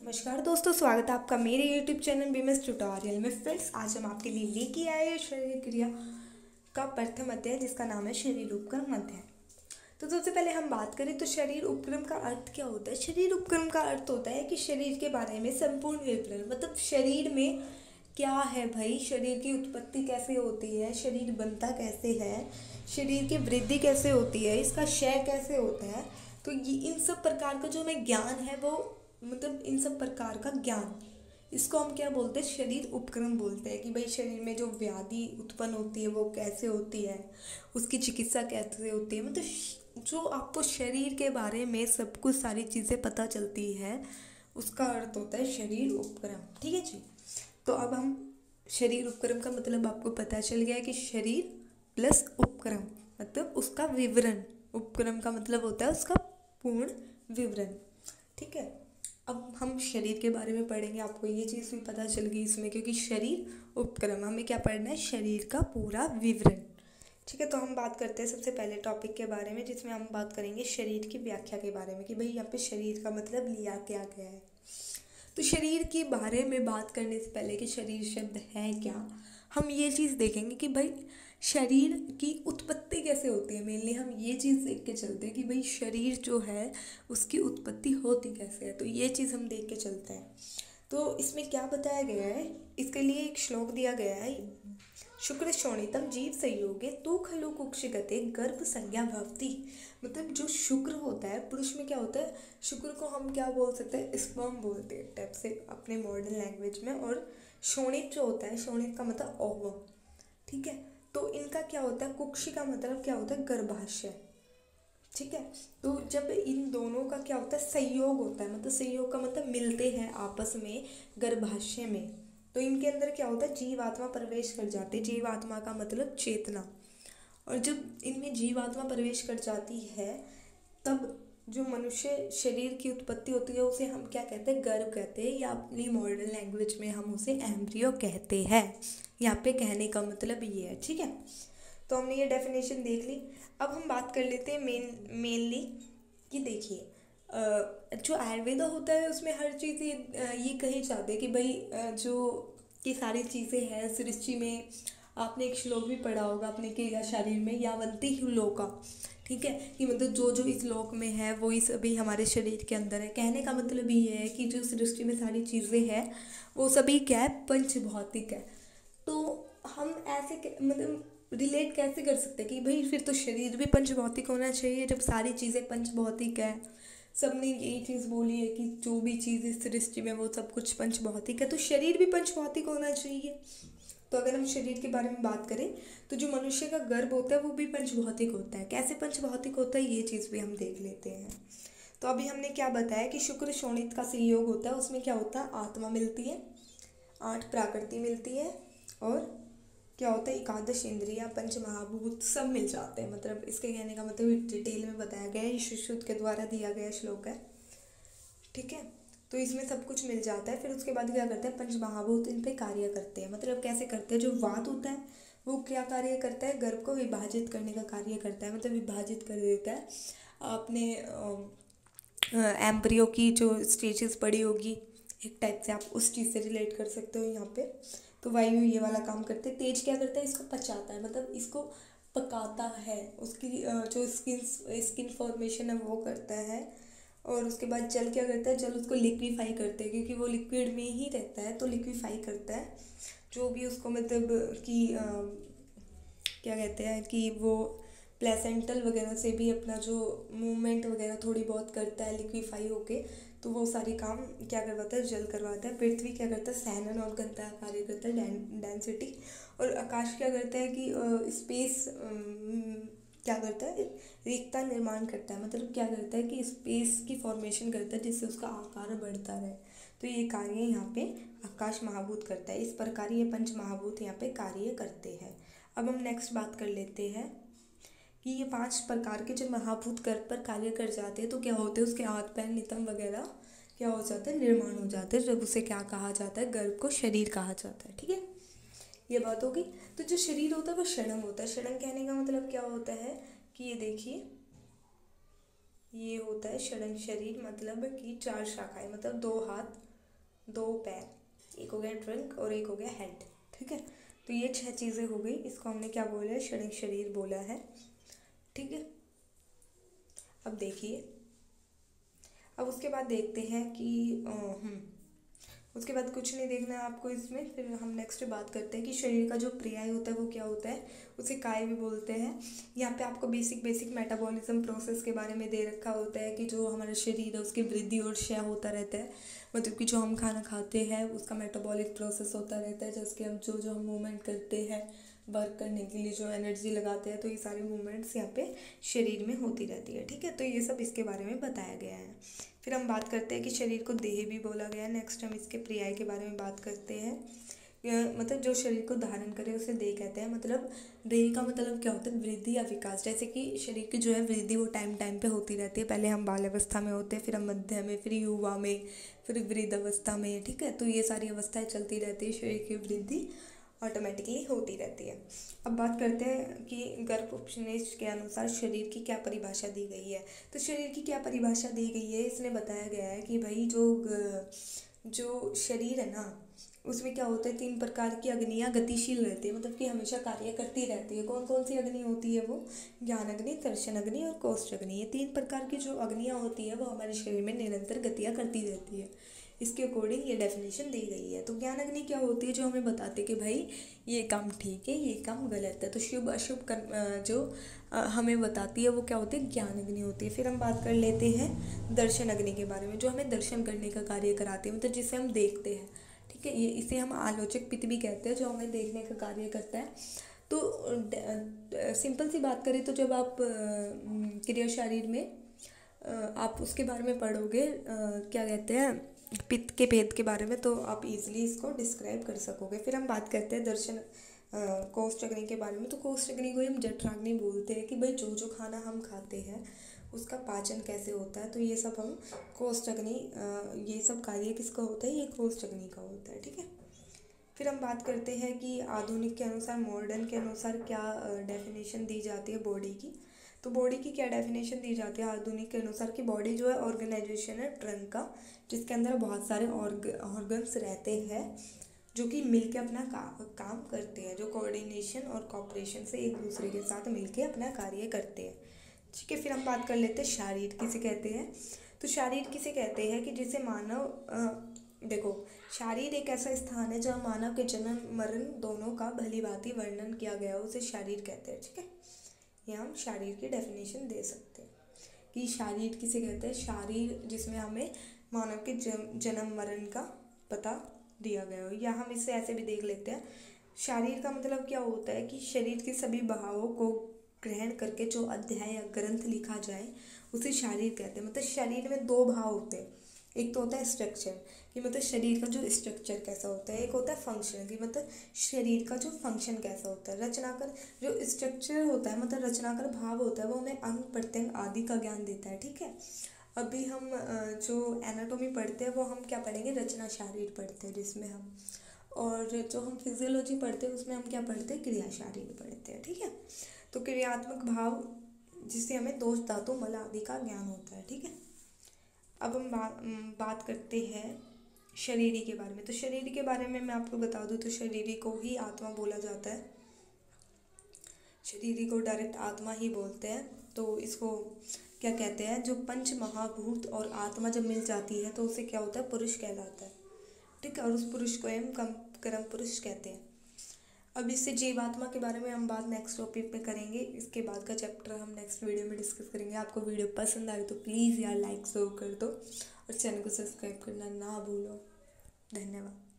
नमस्कार दोस्तों, स्वागत है आपका मेरे YouTube चैनल बीएमएस ट्यूटोरियल में। फ्रेंड्स, आज हम आपके लिए लेके आए हैं शरीर क्रिया का प्रथम अध्याय, जिसका नाम है शरीर उपक्रम अध्याय। तो सबसे पहले हम बात करें तो शरीर उपक्रम का अर्थ क्या होता है। शरीर उपक्रम का अर्थ होता है कि शरीर के बारे में संपूर्ण विवरण, मतलब शरीर में क्या है भाई, शरीर की उत्पत्ति कैसे होती है, शरीर बनता कैसे है, शरीर की वृद्धि कैसे होती है, इसका क्षय कैसे होता है। तो ये इन सब प्रकार का जो हमें ज्ञान है वो, मतलब इन सब प्रकार का ज्ञान, इसको हम क्या बोलते हैं, शरीर उपक्रम बोलते हैं। कि भाई शरीर में जो व्याधि उत्पन्न होती है वो कैसे होती है, उसकी चिकित्सा कैसे होती है, मतलब जो आपको शरीर के बारे में सब कुछ सारी चीज़ें पता चलती है, उसका अर्थ होता है शरीर उपक्रम। ठीक है जी। तो अब हम शरीर उपक्रम का मतलब आपको पता चल गया है कि शरीर प्लस उपक्रम मतलब उसका विवरण। उपक्रम का मतलब होता है उसका पूर्ण विवरण। ठीक है। अब हम शरीर के बारे में पढ़ेंगे, आपको ये चीज़ भी पता चल गई इसमें, क्योंकि शरीर उपक्रम हमें क्या पढ़ना है, शरीर का पूरा विवरण। ठीक है। तो हम बात करते हैं सबसे पहले टॉपिक के बारे में, जिसमें हम बात करेंगे शरीर की व्याख्या के बारे में कि भाई यहाँ पे शरीर का मतलब लिया क्या गया है। तो शरीर के बारे में बात करने से पहले कि शरीर शब्द है क्या, हम ये चीज़ देखेंगे कि भाई शरीर की उत्पत्ति कैसे होती है। मेनली हम ये चीज़ देख के चलते हैं कि भाई शरीर जो है उसकी उत्पत्ति होती कैसे है। तो ये चीज़ हम देख के चलते हैं। तो इसमें क्या बताया गया है, इसके लिए एक श्लोक दिया गया है। शुक्र शोणितम जीव संयोगे तू खलु कुक्षिगते गर्भ संज्ञा भवती। मतलब जो शुक्र होता है, पुरुष में क्या होता है, शुक्र को हम क्या बोल सकते हैं, स्पर्म बोलते हैं टाइप से अपने मॉडर्न लैंग्वेज में। और शोणित जो होता है, शोणित का मतलब ओवम। ठीक है। तो इनका क्या होता है, कुक्षी का मतलब क्या होता है, गर्भाशय। ठीक है। तो जब इन दोनों का क्या होता है, संयोग होता है, मतलब संयोग का मतलब मिलते हैं आपस में गर्भाशय में, तो इनके अंदर क्या होता है, जीवात्मा प्रवेश कर जाती है। जीवात्मा का मतलब चेतना। और जब इनमें जीवात्मा प्रवेश कर जाती है, तब जो मनुष्य शरीर की उत्पत्ति होती है उसे हम क्या कहते हैं, गर्भ कहते हैं, या अपनी मॉडर्न लैंग्वेज में हम उसे एम्ब्रियो कहते हैं। यहाँ पे कहने का मतलब ये है। ठीक है। तो हमने ये डेफिनेशन देख ली। अब हम बात कर लेते हैं मेनली कि देखिए, जो आयुर्वेदा होता है उसमें हर चीज़ ये कही जाती है कि भाई जो ये सारी चीज़ें हैं सृष्टि में। आपने एक श्लोक भी पढ़ा होगा अपने कि शरीर में यावंती ही लोका। ठीक है। कि मतलब जो जो इस लोक में है वो इस अभी हमारे शरीर के अंदर है। कहने का मतलब ये है कि जो सृष्टि में सारी चीज़ें हैं वो सभी क्या है, पंच भौतिक है। तो हम ऐसे मतलब रिलेट कैसे कर सकते हैं कि भाई फिर तो शरीर भी पंच भौतिक होना चाहिए, जब सारी चीज़ें पंच भौतिक है। सबने यही चीज़ बोली है कि जो भी चीज़ इस सृष्टि में वो सब कुछ पंच भौतिक है, तो शरीर भी पंच भौतिक होना चाहिए। तो अगर हम शरीर के बारे में बात करें तो जो मनुष्य का गर्भ होता है वो भी पंच भौतिक होता है। कैसे पंच भौतिक होता है ये चीज़ भी हम देख लेते हैं। तो अभी हमने क्या बताया कि शुक्र शोणित का संयोग होता है, उसमें क्या होता है, आत्मा मिलती है, 8 प्रकृति मिलती है, और क्या होता है, एकादश इंद्रिया, पंच महाभूत सब मिल जाते हैं। मतलब इसके कहने का मतलब डिटेल में बताया गया है, सुश्रुत के द्वारा दिया गया श्लोक है। ठीक है। तो इसमें सब कुछ मिल जाता है। फिर उसके बाद क्या करते हैं, पंच महाभूत इन पे कार्य करते हैं। मतलब कैसे करते हैं, जो वात होता है वो क्या कार्य करता है, गर्भ को विभाजित करने का कार्य करता है, मतलब विभाजित कर देता है। आपने एम्ब्रियो की जो स्टेजेस पड़ी होगी एक टाइप से, आप उस चीज़ से रिलेट कर सकते हो यहाँ पे। तो वायु ये वाला काम करते हैं। तेज क्या करता है, इसको पचाता है, मतलब इसको पकाता है, उसकी जो स्किन फॉर्मेशन है वो करता है। और उसके बाद जल क्या करता है, जल उसको लिक्विफाई करते हैं, क्योंकि वो लिक्विड में ही रहता है तो लिक्विफाई करता है। जो भी उसको मतलब कि क्या कहते हैं कि वो प्लेसेंटल वगैरह से भी अपना जो मूवमेंट वगैरह थोड़ी बहुत करता है लिक्विफाई होके, तो वो सारी काम क्या करवाता है, जल करवाता है। पृथ्वी क्या करता है, सैनन और गंता कार्य करता है, डेंसिटी। और आकाश क्या करता है कि स्पेस क्या करता है, रिक्ता निर्माण करता है, मतलब क्या करता है कि स्पेस की फॉर्मेशन करता है जिससे उसका आकार बढ़ता रहे। तो ये कार्य यहाँ पे आकाश महाभूत करता है। इस प्रकार ये पंच महाभूत यहाँ पे कार्य करते हैं। अब हम नेक्स्ट बात कर लेते हैं कि ये 5 प्रकार के जब महाभूत गर्भ पर कार्य कर जाते हैं तो क्या होते हैं, उसके हाथ पैर नितंब वगैरह क्या हो जाता है, निर्माण हो जाते हैं। जब उसे क्या कहा जाता है, गर्भ को शरीर कहा जाता है। ठीक है। ये बात होगी। तो जो शरीर होता है वो षडंग होता है। षडंग कहने का मतलब क्या होता है कि ये देखिए, ये होता है षडंग। शरीर मतलब कि 4 शाखाएं, मतलब 2 हाथ, 2 पैर, एक हो गया ट्रंक और एक हो गया हेड। ठीक है, तो ये 6 चीज़ें हो गई। इसको हमने क्या बोला है, क्षणिक शरीर बोला है। ठीक है, अब देखिए, अब उसके बाद देखते हैं कि उसके बाद कुछ नहीं देखना है आपको इसमें। फिर हम नेक्स्ट बात करते हैं कि शरीर का जो पर्याय होता है वो क्या होता है, उसे काय भी बोलते हैं। यहाँ पे आपको बेसिक मेटाबॉलिज्म प्रोसेस के बारे में दे रखा होता है कि जो हमारा शरीर है उसकी वृद्धि और क्षय होता रहता है। मतलब कि जो हम खाना खाते हैं उसका मेटाबॉलिक प्रोसेस होता रहता है, जैसे कि हम जो हम मूवमेंट करते हैं, वर्क करने के लिए जो एनर्जी लगाते हैं, तो ये सारे मूवमेंट्स यहाँ पे शरीर में होती रहती है। ठीक है, तो ये सब इसके बारे में बताया गया है। फिर हम बात करते हैं कि शरीर को देह भी बोला गया है। नेक्स्ट हम इसके पर्याय के बारे में बात करते हैं। मतलब जो शरीर को धारण करे उसे देह कहते हैं। मतलब देह का मतलब क्या होता है, वृद्धि या विकास। जैसे कि शरीर की जो है वृद्धि वो टाइम टाइम पे होती रहती है। पहले हम बाल अवस्था में होते हैं, फिर हम मध्य में, फिर युवा में, फिर वृद्ध अवस्था में। ठीक है, तो ये सारी अवस्थाएं चलती रहती है, शरीर की वृद्धि ऑटोमेटिकली होती रहती है। अब बात करते हैं कि गर्भ उपनिषद के अनुसार शरीर की क्या परिभाषा दी गई है। तो शरीर की क्या परिभाषा दी गई है, इसमें बताया गया है कि भाई जो शरीर है ना, उसमें क्या होता है, 3 प्रकार की अग्नियाँ गतिशील रहती है, मतलब कि हमेशा कार्य करती रहती है। कौन कौन सी अग्नि होती है वो, ज्ञान अग्नि, दर्शन अग्नि और कोष्ठ अग्नि। ये 3 प्रकार की जो अग्नियाँ होती है वो हमारे शरीर में निरंतर गतियाँ करती रहती है। इसके अकॉर्डिंग ये डेफिनेशन दी गई है। तो ज्ञान अग्नि क्या होती है, जो हमें बताते हैं कि भाई ये काम ठीक है, ये काम गलत है। तो शुभ अशुभ जो हमें बताती है वो क्या होती है, ज्ञान अग्नि होती है। फिर हम बात कर लेते हैं दर्शन अग्नि के बारे में, जो हमें दर्शन करने का कार्य कराती है, मतलब जिसे हम देखते हैं। ठीक है, ये इसे हम आलोचक पित्त भी कहते हैं, जो हमें देखने का कार्य करता है। तो सिंपल सी बात करें तो जब आप क्रिया शरीर में आप उसके बारे में पढ़ोगे, क्या कहते हैं, पित्त के भेद के बारे में, तो आप इजीली इसको डिस्क्राइब कर सकोगे। फिर हम बात करते हैं दर्शन कोष्ठ अग्नि के बारे में। तो कोष्ठ अग्नि को हम जठराग्नि बोलते हैं कि भाई जो जो खाना हम खाते हैं उसका पाचन कैसे होता है। तो ये सब हम कोष्ठ अग्नि, ये सब कार्य किसका होता है, ये कोष्ठ अग्नि का होता है। ठीक है, फिर हम बात करते हैं कि आधुनिक के अनुसार, मॉडर्न के अनुसार क्या डेफिनेशन दी जाती है बॉडी की। तो बॉडी की क्या डेफिनेशन दी जाती है आधुनिक के अनुसार, कि बॉडी जो है ऑर्गेनाइजेशन है ट्रंक का, जिसके अंदर बहुत सारे ऑर्गन्स रहते हैं जो कि मिलके अपना काम करते हैं, जो कोऑर्डिनेशन और कॉपरेशन से एक दूसरे के साथ मिलके अपना कार्य करते हैं। ठीक है, फिर हम बात कर लेते हैं शारीर किसे कहते हैं। तो शारीर किसे कहते हैं कि जिसे मानव देखो, शारीर एक ऐसा स्थान है जहाँ मानव के जन्म मरण दोनों का भली भांति वर्णन किया गया है, उसे शारीर कहते हैं। ठीक है, ये हम शारीर की डेफिनेशन दे सकते हैं कि शारीर किसे कहते हैं, शारीर जिसमें हमें मानव के जन्म मरण का पता दिया गया हो। या हम इसे ऐसे भी देख लेते हैं, शारीर का मतलब क्या होता है कि शरीर के सभी भावों को ग्रहण करके जो अध्याय या ग्रंथ लिखा जाए उसे शारीर कहते हैं। मतलब शरीर में 2 भाव होते हैं, एक तो होता है स्ट्रक्चर, कि मतलब शरीर का जो स्ट्रक्चर कैसा होता है, एक होता है फंक्शन, कि मतलब शरीर का जो फंक्शन कैसा होता है। रचनाकर जो स्ट्रक्चर होता है, मतलब रचनाकर भाव होता है, वो हमें अंग प्रत्यंग आदि का ज्ञान देता है। ठीक है, अभी हम जो एनाटॉमी पढ़ते हैं वो हम क्या पढ़ेंगे, रचना शारीर पढ़ते हैं जिसमें हम, और जो हम फिजियोलॉजी पढ़ते हैं उसमें हम क्या पढ़ते हैं, क्रिया शारीर पढ़ते हैं। ठीक है, तो क्रियात्मक भाव जिससे हमें दोष धातु मल आदि का ज्ञान होता है। ठीक है, अब हम बात करते हैं शरीरी के बारे में। तो शरीर के बारे में मैं आपको बता दूं तो शरीरी को ही आत्मा बोला जाता है, शरीरी को डायरेक्ट आत्मा ही बोलते हैं। तो इसको क्या कहते हैं, जो पंच महाभूत और आत्मा जब मिल जाती है तो उसे क्या होता है, पुरुष कहलाता है। ठीक है, और उस पुरुष को हम कर्म पुरुष कहते हैं। अब इससे जीवात्मा के बारे में हम बात नेक्स्ट टॉपिक पे करेंगे। इसके बाद का चैप्टर हम नेक्स्ट वीडियो में डिस्कस करेंगे। आपको वीडियो पसंद आए तो प्लीज़ यार लाइक जरूर कर दो और चैनल को सब्सक्राइब करना ना भूलो। धन्यवाद।